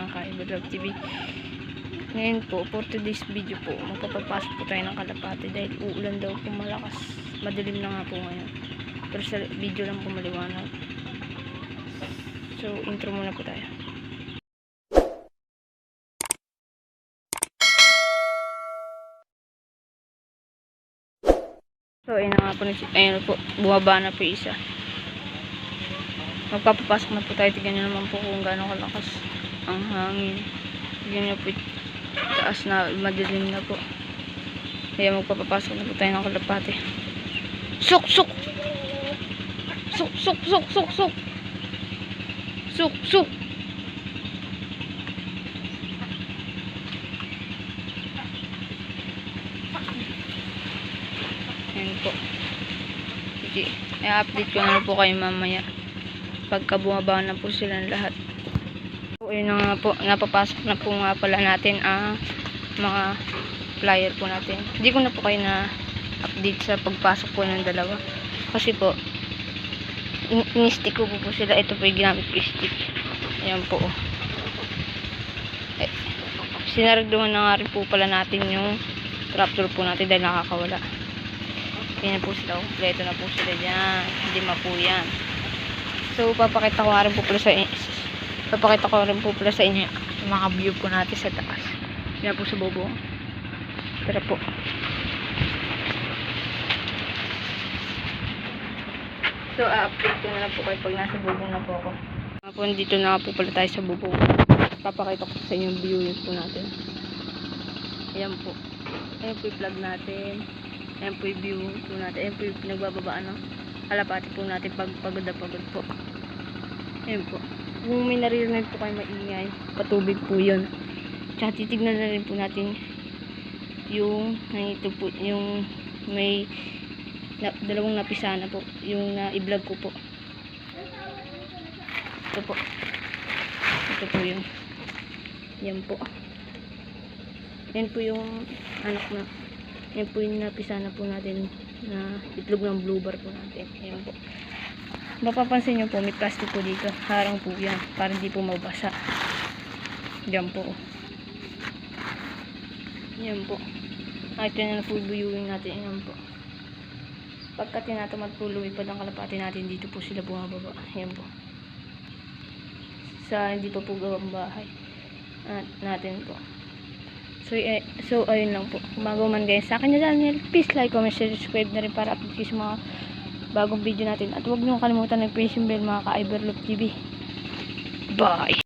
mga ka-Iberlove TV. Ngayon po, for today's video po, magpapapasok po tayo ng kalapati dahil uulan daw po malakas. Madilim na nga po ngayon. Pero sa video lang po maliwanag. So, intro muna po tayo. So, ayun na nga po, ayun po, bumaba na po isa. Magpapapasok na po tayo. Tignan nyo naman po kung gaano kalakas ang hangin. Tignan nyo po, taas na, madilim na po. Kaya magpapapasok na po tayo ng kalapati. Suk! Suk! Suk! Suk! Suk! Suk! Suk! Suk! Suk! Ayan po. Sige, i-update ko na po kayo mamaya pagka bumaba na po silang lahat. So, ayun na nga po, napapasok na po nga pala natin ang mga flyer po natin. Hindi ko na po kayo na update sa pagpasok po ng dalawa kasi po in-stick ko po sila. Ito po yung ginamit ko stick. Ayan po. Sinaragduhan na nga rin po pala natin yung trapdoor po natin dahil nakakawala. Ayan po sila. Kompleto na po sila dyan. Hindi po yan. So, papakita ko rin po pala sa inyo. Papakita ko rin po pala sa inyo yung mga view po natin sa taas. Yan po sa bubong. Tara po. So, update ko na po kayo pag nasa bubong na po ako. Po, dito na po pala tayo sa bubong. Papakita ko sa inyo yung view po natin. Ayan po. Ayan po yung plug natin. Ayan po yung view po natin. Ayan po yung pinagbababaan ng kalapati po natin pag pagod na pagod po. Ayan po. Kung may naririnig po kayo maingay, patubig po yun. Tsaka titignan na rin po natin yung ito po, yung may dalawang napisana po. Yung na-i-vlog ko po. Ito po. Ito po yung yan po. Yan po yung anak na. Yan po yung napisana po natin na itlog ng blue bar po natin. Ayan po. Mapapansin nyo po, may plastic po dito. Harang po yan para hindi po mabasa. Diyan po. Ayan po. Ito na po buyuin natin. Ayan po. Pagka tinatamad po lumipad ang kalapati natin, dito po sila bumababa. Ayan po. Sa hindi pa po gawang bahay natin po. So ayun lang po. Kung bago man guys sa akin na channel, please like, comment, share, subscribe na rin para update kayo sa mga bagong video natin. At huwag niyo kalimutan ng press yung bell mga ka-Iberlove TV. Bye!